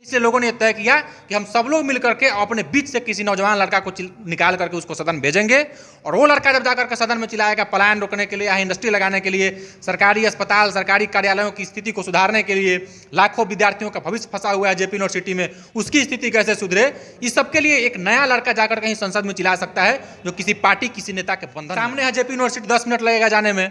इसलिए लोगों ने तय किया कि हम सब लोग मिलकर के अपने बीच से किसी नौजवान लड़का को निकाल करके उसको सदन भेजेंगे, और वो लड़का जब जाकर के सदन में चिल्लाएगा पलायन रोकने के लिए या इंडस्ट्री लगाने के लिए, सरकारी अस्पताल सरकारी कार्यालयों की स्थिति को सुधारने के लिए, लाखों विद्यार्थियों का भविष्य फंसा हुआ है जेपी यूनिवर्सिटी में, उसकी स्थिति कैसे सुधरे, इस सब के लिए एक नया लड़का जाकर कहीं संसद में चिल्ला सकता है जो किसी पार्टी किसी नेता के बंधन सामने है। जेपी यूनिवर्सिटी 10 मिनट लगेगा जाने में,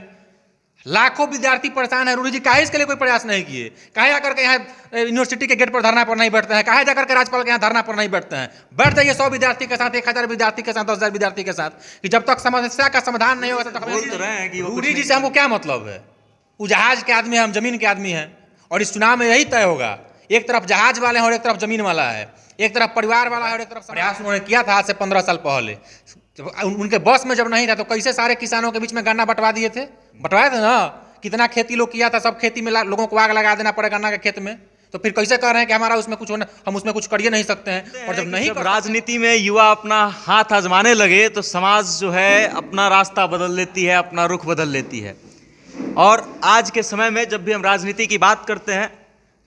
लाखों विद्यार्थी परेशान है। रूढ़ी जी काहे इसके लिए कोई प्रयास नहीं किए? काहे आकर के यहाँ यूनिवर्सिटी के गेट पर धरना पर नहीं बैठते हैं? काहे जाकर के राज्यपाल के यहाँ धरना पर नहीं बैठते हैं? बैठ जाइए 100 विद्यार्थी के साथ, 1000 विद्यार्थी के साथ, 10,000 विद्यार्थी के साथ, कि जब तक समस्या का समाधान नहीं होगा तब तक। बोल तो रहे हैं कि रूढ़ी जी से हमको क्या मतलब है? वो जहाज के आदमी है, हम जमीन के आदमी हैं, और इस चुनाव में यही तय होगा। एक तरफ जहाज वाले हैं और एक तरफ जमीन वाला है, एक तरफ परिवार वाला है और एक तरफ प्रयास उन्होंने किया था आज से 15 साल पहले। जब उनके बस में जब नहीं था तो कैसे सारे किसानों के बीच में गन्ना बंटवा दिए थे? बंटवाए थे ना। कितना खेती लोग किया था, सब खेती में लोगों को आग लगा देना पड़ेगा गन्ना के खेत में। तो फिर कैसे कह रहे हैं कि हमारा उसमें कुछ होना, हम उसमें कुछ करिए नहीं सकते हैं? और जब राजनीति में युवा अपना हाथ आजमाने लगे तो समाज जो है अपना रास्ता बदल लेती है, अपना रुख बदल लेती है। और आज के समय में जब भी हम राजनीति की बात करते हैं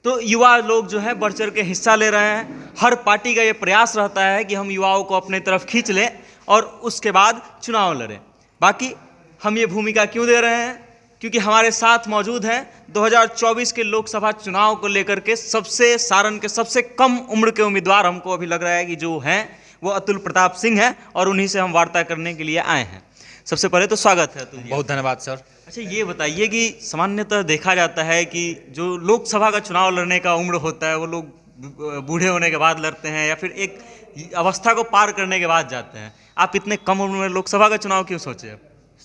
तो युवा लोग जो है बढ़ चढ़ के हिस्सा ले रहे हैं। हर पार्टी का ये प्रयास रहता है कि हम युवाओं को अपने तरफ खींच लें और उसके बाद चुनाव लड़ें। बाकी हम ये भूमिका क्यों दे रहे हैं? क्योंकि हमारे साथ मौजूद हैं 2024 के लोकसभा चुनाव को लेकर के सबसे सारण के सबसे कम उम्र के उम्मीदवार हमको अभी लग रहा है कि जो हैं वो अतुल प्रताप सिंह हैं, और उन्हीं से हम वार्ता करने के लिए आए हैं। सबसे पहले तो स्वागत है अतुल जी। बहुत धन्यवाद सर। अच्छा, ये बताइए कि सामान्यतः देखा जाता है कि जो लोकसभा का चुनाव लड़ने का उम्र होता है वो लोग बूढ़े होने के बाद लड़ते हैं या फिर एक अवस्था को पार करने के बाद जाते हैं। आप इतने कम उम्र में लोकसभा का चुनाव क्यों सोचे?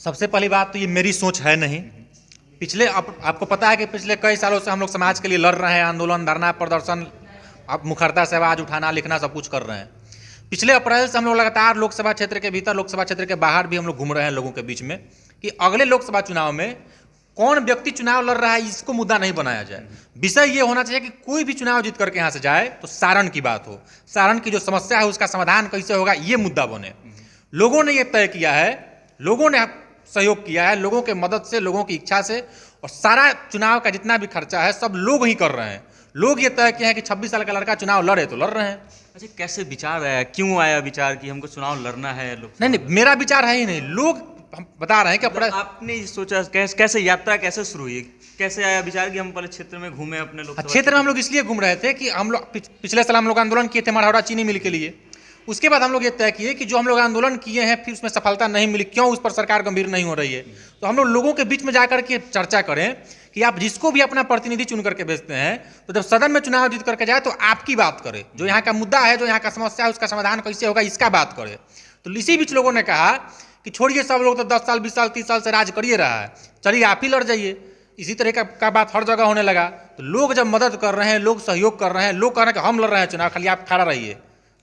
सबसे पहली बात तो ये मेरी सोच है नहीं। पिछले आपको पता है कि पिछले कई सालों से हम लोग समाज के लिए लड़ रहे हैं, आंदोलन, धरना, प्रदर्शन, अब मुखरता से आवाज उठाना, लिखना, सब कुछ कर रहे हैं। पिछले अप्रैल से हम लोग लगातार लोकसभा क्षेत्र के भीतर, लोकसभा क्षेत्र के बाहर भी हम लोग घूम रहे हैं लोगों के बीच में कि अगले लोकसभा चुनाव में कौन व्यक्ति चुनाव लड़ रहा है इसको मुद्दा नहीं बनाया जाए। विषय ये होना चाहिए कि कोई भी चुनाव जीत करके यहाँ से जाए तो सारण की बात हो, सारण की जो समस्या है उसका समाधान कैसे होगा ये मुद्दा बने। लोगों ने ये तय किया है, लोगों ने सहयोग किया है, लोगों के मदद से, लोगों की इच्छा से, और सारा चुनाव का जितना भी खर्चा है सब लोग ही कर रहे हैं। लोग ये तय किए हैं कि 26 साल का लड़का चुनाव लड़े तो लड़ रहे हैं। अच्छा, कैसे विचार आया, क्यों आया विचार कि हमको चुनाव लड़ना है? नहीं, मेरा विचार है ही नहीं, लोग हम बता रहे हैं कि मतलब आपने सोचा कैसे यात्रा कैसे शुरू हुई, कैसे आया विचार कि हम पहले क्षेत्र में घूमे अपने लोग? क्षेत्र में हम लोग इसलिए घूम रहे थे कि हम लोग पिछले साल हम लोग आंदोलन किए थे मढ़ौरा चीनी मिल के लिए। उसके बाद हम लोग ये तय किए कि जो हम लोग आंदोलन किए हैं फिर उसमें सफलता नहीं मिली, क्यों उस पर सरकार गंभीर नहीं हो रही है। तो हम लोगों के बीच में जाकर के चर्चा करें कि आप जिसको भी अपना प्रतिनिधि चुन करके भेजते हैं तो जब सदन में चुनाव जीत करके जाए तो आपकी बात करे, जो यहाँ का मुद्दा है, जो यहाँ का समस्या है, उसका समाधान कैसे होगा इसका बात करे। तो इसी बीच लोगों ने कहा कि छोड़िए, सब लोग तो 10 साल 20 साल 30 साल से राज करिए रहा है, चलिए आप ही लड़ जाइए। इसी तरह का बात हर जगह होने लगा। तो लोग जब मदद कर रहे हैं, लोग सहयोग कर रहे हैं, लोग कह रहे हैं कि हम लड़ रहे हैं चुनाव, खाली आप खड़ा रहिए,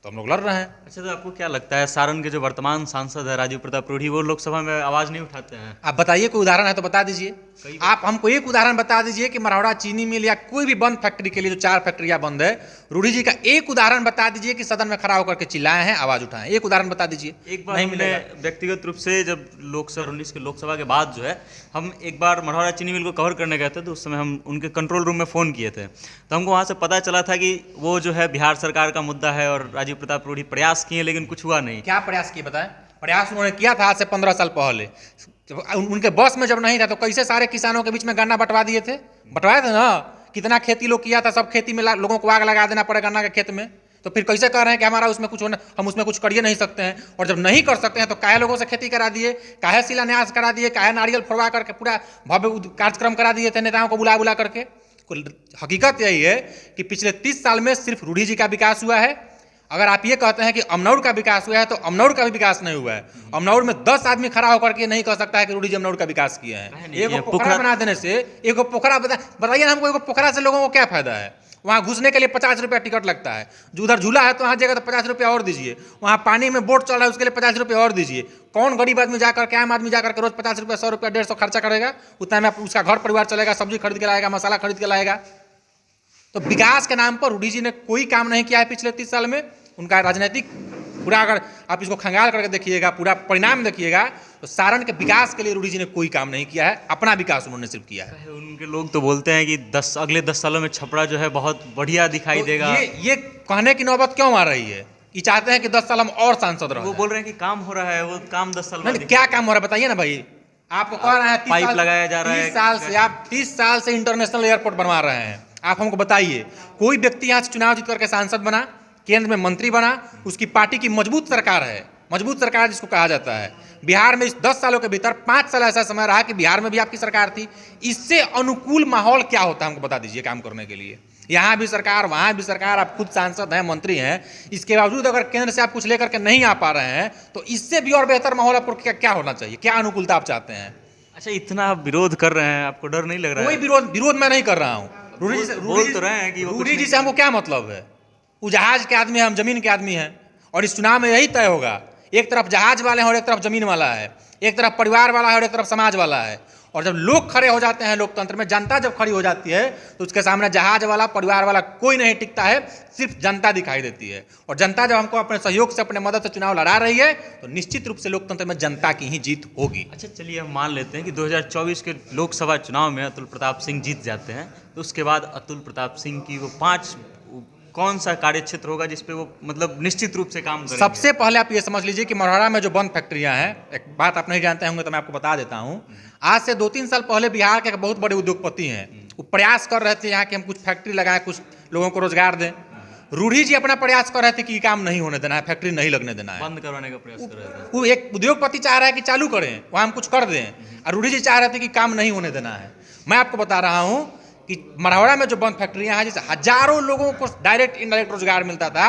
तो हम लोग लड़ रहे हैं। अच्छा, तो आपको क्या लगता है सारण के जो वर्तमान सांसद है राजीव प्रताप रूढ़ी, वो लोकसभा में आवाज नहीं उठाते हैं? आप बताइए, कोई उदाहरण है तो बता दीजिए। आप हमको एक उदाहरण बता दीजिए कि मढ़ौरा चीनी मिल या कोई भी बंद फैक्ट्री के लिए, जो 4 फैक्ट्रियां बंद है, रूढ़ी जी का एक उदाहरण बता दीजिए कि सदन में खड़ा होकर के चिल्लाए हैं, आवाज उठाए। एक उदाहरण बता दीजिए। एक बार हमने व्यक्तिगत रूप से जब लोकसभा 19 के लोकसभा के बाद जो है हम एक बार मढ़ौरा चीनी मिल को कवर करने गए थे, तो उस समय हम उनके कंट्रोल रूम में फ़ोन किए थे। तो हमको वहाँ से पता चला था कि वो जो है बिहार सरकार का मुद्दा है और राजीव प्रताप रूढ़ी प्रयास किए लेकिन कुछ हुआ नहीं। क्या प्रयास किए बताएं? प्रयास उन्होंने किया था आज से 15 साल पहले। उनके बस में जब नहीं था तो कैसे सारे किसानों के बीच में गन्ना बंटवा दिए थे? बंटवाए थे ना। कितना खेती लोग किया था, सब खेती में लोगों को आग लगा देना पड़ेगा गन्ना के खेत में। तो फिर कैसे कह रहे हैं कि हमारा उसमें कुछ होना, हम उसमें कुछ करिए नहीं सकते हैं? और जब नहीं कर सकते हैं तो काहे लोगों से खेती करा दिए, काहे शिलान्यास करा दिए, काहे नारियल फोड़वा करके पूरा भव्य कार्यक्रम करा दिए थे नेताओं को बुला बुला करके। हकीकत यही है कि पिछले 30 साल में सिर्फ रूढ़ी जी का विकास हुआ है। अगर आप ये कहते हैं कि अमनौर का विकास हुआ है तो अमनौर का भी विकास नहीं हुआ है। अमनौर में 10 आदमी खड़ा होकर के नहीं कह सकता है कि रूढ़ी जी अमनौर का विकास किए हैं। एक पोखरा बना देने से, एक पोखरा बताइए ना हमको, एक पोखरा से लोगों को क्या फायदा है? वहाँ घुसने के लिए 50 रुपया टिकट लगता है। जो उधर झूला है तो वहाँ जाएगा तो 50 रुपया और दीजिए। वहाँ पानी में बोट चल रहा है उसके लिए 50 रुपया और दीजिए। कौन गरीब आदमी जाकर के, आम आदमी जाकर के रोज 50 रुपया 100 रुपया 150 खर्चा करेगा? उतना में उसका घर परिवार चलेगा, सब्जी खरीद के लाएगा, मसाला खरीद के लाएगा। तो विकास के नाम पर रूढ़ी जी ने कोई काम नहीं किया है पिछले 30 साल में। उनका राजनीतिक पूरा अगर आप इसको खंगाल करके देखिएगा, पूरा परिणाम देखिएगा, तो सारण के विकास के लिए रूडी जी ने कोई काम नहीं किया है, अपना विकास उन्होंने सिर्फ किया है। उनके लोग तो बोलते हैं कि अगले 10 सालों में छपरा जो है बहुत बढ़िया दिखाई तो देगा। ये कहने की नौबत क्यों आ रही है? ये चाहते हैं कि 10 साल हम और सांसद रहे। वो बोल रहे हैं कि काम हो रहा है, वो काम 10 साल नहीं, क्या काम हो रहा है बताइए ना भाई। आपको कह रहे हैं पाइप लगाया जा रहा है, 30 साल से आप 30 साल से इंटरनेशनल एयरपोर्ट बनवा रहे हैं। आप हमको बताइए, कोई व्यक्ति यहाँ से चुनाव जीत करके सांसद बना, केंद्र में मंत्री बना, उसकी पार्टी की मजबूत सरकार है, मजबूत सरकार जिसको कहा जाता है। बिहार में इस 10 सालों के भीतर 5 साल ऐसा समय रहा कि बिहार में भी आपकी सरकार थी। इससे अनुकूल माहौल क्या होता है हमको बता दीजिए काम करने के लिए। यहाँ भी सरकार, वहाँ भी सरकार, आप खुद सांसद हैं, मंत्री हैं, इसके बावजूद अगर केंद्र से आप कुछ लेकर के नहीं आ पा रहे हैं, तो इससे भी और बेहतर माहौल आपको क्या होना चाहिए? क्या अनुकूलता आप चाहते हैं? अच्छा, इतना विरोध कर रहे हैं, आपको डर नहीं लग रहा है? कोई विरोध मैं नहीं कर रहा हूँ। बोल तो रहे हैं कि रूडी जी से हमको क्या मतलब है? वो जहाज के आदमी है, हम जमीन के आदमी हैं, और इस चुनाव में यही तय होगा। एक तरफ जहाज वाले हैं और एक तरफ जमीन वाला है, एक तरफ परिवार वाला है और एक तरफ समाज वाला है। और जब लोग खड़े हो जाते हैं लोकतंत्र में, जनता जब खड़ी हो जाती है, तो उसके सामने जहाज वाला, परिवार वाला कोई नहीं टिकता है, सिर्फ जनता दिखाई देती है। और जनता जब हमको अपने सहयोग से, अपने मदद से चुनाव लड़ा रही है, तो निश्चित रूप से लोकतंत्र में जनता की ही जीत होगी। अच्छा, चलिए हम मान लेते हैं कि 2024 के लोकसभा चुनाव में अतुल प्रताप सिंह जीत जाते हैं, तो उसके बाद अतुल प्रताप सिंह की वो 5 कौन सा कार्य क्षेत्र होगा जिसपे वो मतलब निश्चित रूप से काम करेंगे? सबसे पहले आप ये समझ लीजिए कि मढ़ौरा में जो बंद फैक्ट्रियां हैं, एक बात आप नहीं जानते होंगे तो मैं आपको बता देता हूं। आज से 2-3 साल पहले बिहार के एक बहुत बड़े उद्योगपति हैं, वो प्रयास कर रहे थे यहाँ कि हम कुछ फैक्ट्री लगाएं, कुछ लोगों को रोजगार दें। रूडी जी अपना प्रयास कर रहे थे कि ये काम नहीं होने देना है, फैक्ट्री नहीं लगने देना है, बंद करवाने का प्रयास कर रहे थे। वो एक उद्योगपति चाह रहा है कि चालू करें, वहाँ हम कुछ कर दें, और रूडी जी चाह रहे थे कि काम नहीं होने देना है। मैं आपको बता रहा हूँ कि मढ़ौरा में जो बंद फैक्ट्रियां हैं, जिससे हजारों लोगों को डायरेक्ट इनडायरेक्ट रोजगार मिलता था।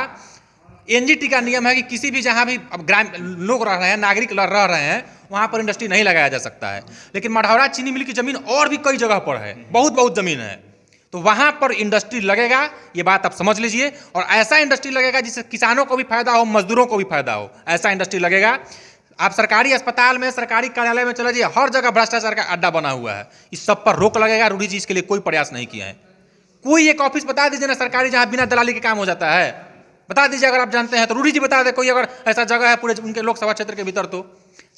एनजीटी का नियम है कि किसी भी जहां भी अब ग्रामीण लोग रह रहे हैं, नागरिक रह रहे हैं, वहां पर इंडस्ट्री नहीं लगाया जा सकता है। लेकिन मढ़ौरा चीनी मिल की जमीन और भी कई जगह पर है, बहुत जमीन है, तो वहां पर इंडस्ट्री लगेगा, ये बात आप समझ लीजिए। और ऐसा इंडस्ट्री लगेगा जिससे किसानों को भी फायदा हो, मजदूरों को भी फायदा हो, ऐसा इंडस्ट्री लगेगा। आप सरकारी अस्पताल में, सरकारी कार्यालय में चले जाइए, हर जगह भ्रष्टाचार का अड्डा बना हुआ है। इस सब पर रोक लगेगा। रूडी जी इसके लिए कोई प्रयास नहीं किया है। कोई एक ऑफिस बता दीजिए ना सरकारी, जहां बिना दलाली के काम हो जाता है, बता दीजिए अगर आप जानते हैं तो। रूडी जी बता दे कोई अगर ऐसा जगह है पूरे उनके लोकसभा क्षेत्र के भीतर। तो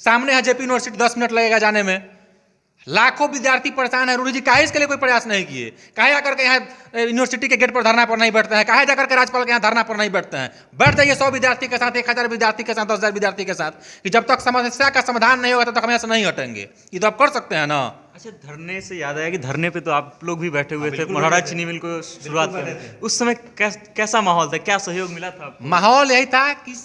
सामने है जेपी यूनिवर्सिटी, 10 मिनट लगेगा जाने में, लाखों विद्यार्थी परेशान है। रूडी जी काहे इसके लिए कोई प्रयास नहीं किए? काहे आकर के यहाँ यूनिवर्सिटी के गेट पर धरना पर नहीं बैठते हैं? काहे जाकर के राज्यपाल के यहाँ धरना पर नहीं बैठते हैं? बैठ जाइए 100 विद्यार्थी के साथ, 1000 विद्यार्थी के साथ, 10,000 विद्यार्थी के साथ, कि जब तक समस्या का समाधान नहीं होगा तब तक हम यहाँ से नहीं हटेंगे। ये तो आप कर सकते हैं ना। अच्छा, धरने से याद आया कि धरने पे तो आप लोग भी बैठे हुए थे, मढ़ौरा चीनी मिल को शुरुआत कर, उस समय कैसा माहौल था, क्या सहयोग मिला था? माहौल यही था कि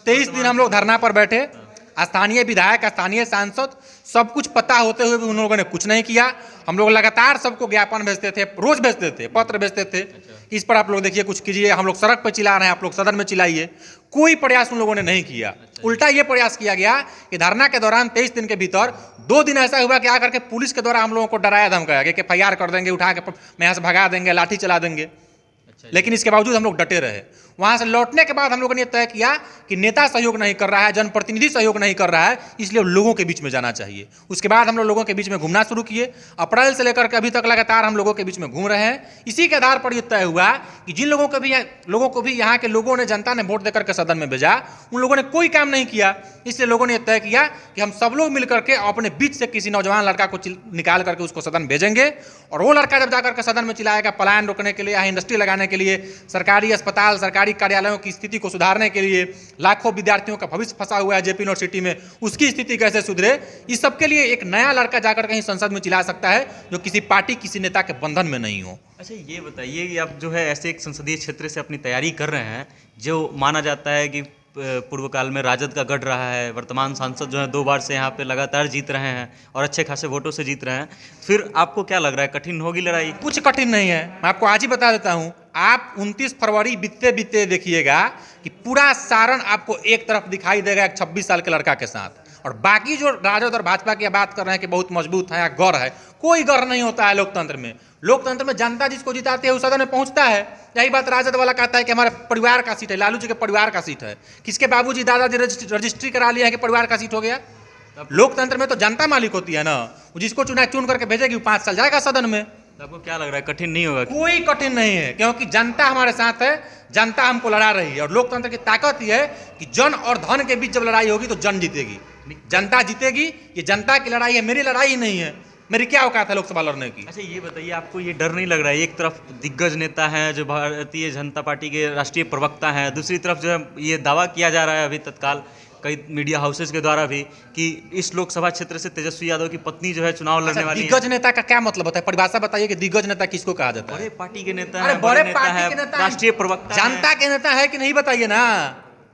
23 दिन हम लोग धरना पर बैठे। स्थानीय विधायक, स्थानीय सांसद, सब कुछ पता होते हुए भी उन लोगों ने कुछ नहीं किया। हम लोग लगातार सबको ज्ञापन भेजते थे, रोज भेजते थे, पत्र भेजते थे कि इस पर आप लोग देखिए, कुछ कीजिए। हम लोग सड़क पर चिल्ला रहे हैं, आप लोग सदन में चिल्लाइए। कोई प्रयास उन लोगों ने नहीं किया। उल्टा ये प्रयास किया गया कि धरना के दौरान 23 दिन के भीतर 2 दिन ऐसा हुआ कि आकर के पुलिस के द्वारा हम लोगों को डराया धमकाया कि FIR कर देंगे, उठा के यहाँ से भगा देंगे, लाठी चला देंगे। लेकिन इसके बावजूद हम लोग डटे रहे। वहां से लौटने के बाद हम लोगों ने तय किया कि नेता सहयोग नहीं कर रहा है, जनप्रतिनिधि सहयोग नहीं कर रहा है, इसलिए लोगों के बीच में जाना चाहिए। उसके बाद हम लोगों के बीच में घूमना शुरू किए। अप्रैल से लेकर के अभी तक लगातार हम लोगों के बीच में घूम रहे हैं। इसी के आधार पर यह तय हुआ कि जिन लोगों को भी यहाँ के लोगों ने, जनता ने वोट देकर के सदन में भेजा, उन लोगों ने कोई काम नहीं किया। इसलिए लोगों ने तय किया कि हम सब लोग मिलकर के अपने बीच से किसी नौजवान लड़का को निकाल करके उसको सदन भेजेंगे, और वो लड़का जब जाकर के सदन में चिल्लाएगा पलायन रोकने के लिए, यहाँ इंडस्ट्री लगाने के लिए, सरकारी अस्पताल, सरकारी कार्यालयों की स्थिति को सुधारने के लिए, लाखों विद्यार्थियों का भविष्य फंसा हुआ है जेपी यूनिवर्सिटी में, उसकी स्थिति कैसे सुधरे, इस सब के लिए एक नया लड़का जाकर कहीं संसद में चिल्ला सकता है जो किसी पार्टी, किसी नेता के बंधन में नहीं हो। अच्छा, ये बताइए कि आप जो है ऐसे एक संसदीय क्षेत्र से अपनी तैयारी कर रहे हैं जो माना जाता है कि पूर्व काल में राजद का गढ़ रहा है, वर्तमान सांसद जो है 2 बार से यहाँ पे लगातार जीत रहे हैं और अच्छे खासे वोटों से जीत रहे हैं, फिर आपको क्या लग रहा है, कठिन होगी लड़ाई? कुछ कठिन नहीं है, मैं आपको आज ही बता देता हूँ। आप 29 फरवरी बीतते देखिएगा कि पूरा सारण आपको एक तरफ दिखाई देगा एक 26 साल के लड़का के साथ, और बाकी जो राजद और भाजपा की बात कर रहे हैं कि बहुत मजबूत है या गौर है, कोई गौर नहीं होता है लोकतंत्र में। लोकतंत्र में जनता जिसको जिताती है उस सदन में पहुंचता है। यही बात राजद वाला कहता है कि हमारे परिवार का सीट है, लालू जी के परिवार का सीट है, किसके बाबूजी दादाजी रजिस्ट्री करा लिया है कि परिवार का सीट हो गया। लोकतंत्र में तो जनता मालिक होती है ना, जिसको चुन करके भेजेगी 5 साल जाएगा सदन में। तो आपको क्या लग रहा है, कठिन नहीं होगा? कोई कठिन नहीं है, क्योंकि जनता हमारे साथ है, जनता हमको लड़ा रही है। और लोकतंत्र की ताकत यह है कि जन और धन के बीच जब लड़ाई होगी तो जन जीतेगी, जनता जीतेगी। ये जनता की लड़ाई है, मेरी लड़ाई ही नहीं है। मेरी क्या औकात है लोकसभा लड़ने की? अच्छा ये बताइए, आपको ये डर नहीं लग रहा है, एक तरफ दिग्गज नेता हैं जो भारतीय जनता पार्टी के राष्ट्रीय प्रवक्ता हैं, दूसरी तरफ जो है ये दावा किया जा रहा है अभी तत्काल कई मीडिया हाउसेज के द्वारा भी कि इस लोकसभा क्षेत्र से तेजस्वी यादव की पत्नी जो है चुनाव लड़ने वाली है। दिग्गज नेता का क्या मतलब होता है? परिभाषा बताइए कि दिग्गज नेता किसको कहा जाता है? बड़े पार्टी के नेता अरे हैं, बड़े नेता पार्टी है, के नेता, राष्ट्रीय प्रवक्ता हैं। जनता के नेता है कि नहीं बताइए ना।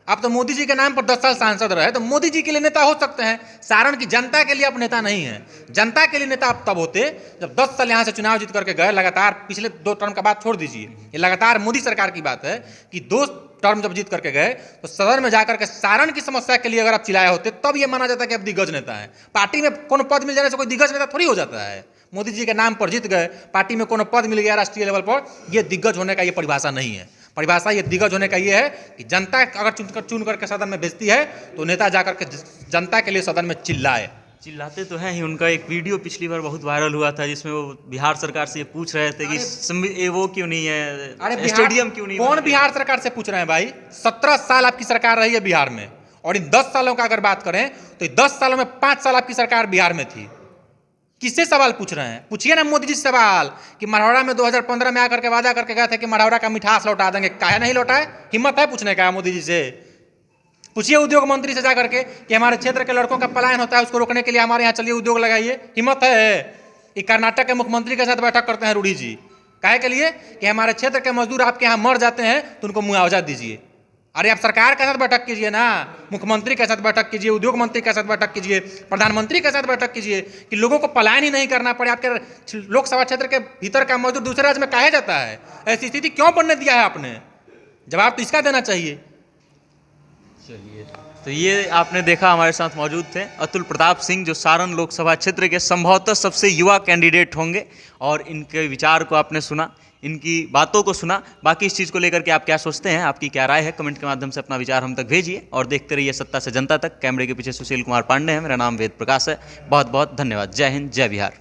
आप तो मोदी जी के नाम पर 10 साल सांसद रहे, तो मोदी जी के लिए नेता हो सकते हैं। सारण की जनता के लिए आप नेता नहीं है। जनता के लिए नेता आप तब होते जब 10 साल यहाँ से चुनाव जीत करके गए लगातार। पिछले 2 टर्म का बात छोड़ दीजिए, ये लगातार मोदी सरकार की बात है कि 2 टर्म जब जीत करके गए तो सदन में जाकर के सारण की समस्या के लिए अगर आप चिल्लाए होते तब ये माना जाता है कि आप दिग्गज नेता है। पार्टी में कोनो पद मिल जाने से कोई दिग्गज नेता थोड़ी हो जाता है। मोदी जी के नाम पर जीत गए, पार्टी में कोनो पद मिल गया राष्ट्रीय लेवल पर, यह दिग्गज होने का ये परिभाषा नहीं है। परिभाषा ये दिग्गज होने का ये है कि जनता अगर चुन करके सदन में भेजती है तो नेता जाकर के जनता के लिए सदन में चिल्लाए। चिल्लाते तो हैं ही। उनका एक वीडियो पिछली बार बहुत वायरल हुआ था जिसमें वो बिहार सरकार से ये पूछ रहे थे कि वो क्यों नहीं है, अरे स्टेडियम क्यों नहीं? कौन बिहार सरकार से पूछ रहे हैं भाई? 17 साल आपकी सरकार रही है बिहार में, और इन 10 सालों का अगर बात करें तो 10 सालों में 5 साल आपकी सरकार बिहार में थी। किससे सवाल पूछ रहे हैं? पूछिए ना मोदी जी से सवाल कि मढ़ौरा में 2015 में आकर के वादा करके गए थे कि मढ़ौरा का मिठास लौटा देंगे, काहे नहीं लौटाए? हिम्मत है पूछने का मोदी जी से? पूछिए उद्योग मंत्री से जाकर के कि हमारे क्षेत्र के लड़कों का पलायन होता है, उसको रोकने के लिए हमारे यहाँ चलिए उद्योग लगाइए। हिम्मत है? ये कर्नाटक के मुख्यमंत्री के साथ बैठक करते हैं रूढ़ी जी, काहे के लिए? कि हमारे क्षेत्र के मजदूर आपके यहाँ मर जाते हैं तो उनको मुआवजा दीजिए। अरे आप सरकार के साथ बैठक कीजिए ना, मुख्यमंत्री के साथ बैठक कीजिए, उद्योग मंत्री के साथ बैठक कीजिए, प्रधानमंत्री के साथ बैठक कीजिए कि लोगों को पलायन ही नहीं करना पड़े। आपके लोकसभा क्षेत्र के भीतर का मजदूर दूसरे राज्य में काहे जाता है? ऐसी स्थिति क्यों बनने दिया है आपने? जवाब तो इसका देना चाहिए। चलिए, तो ये आपने देखा हमारे साथ मौजूद थे अतुल प्रताप सिंह, जो सारण लोकसभा क्षेत्र के संभवतः सबसे युवा कैंडिडेट होंगे, और इनके विचार को आपने सुना, इनकी बातों को सुना। बाकी इस चीज़ को लेकर के आप क्या सोचते हैं, आपकी क्या राय है, कमेंट के माध्यम से अपना विचार हम तक भेजिए। और देखते रहिए सत्ता से जनता तक। कैमरे के पीछे सुशील कुमार पांडे हैं, मेरा नाम वेद प्रकाश है। बहुत बहुत धन्यवाद। जय हिंद, जय बिहार।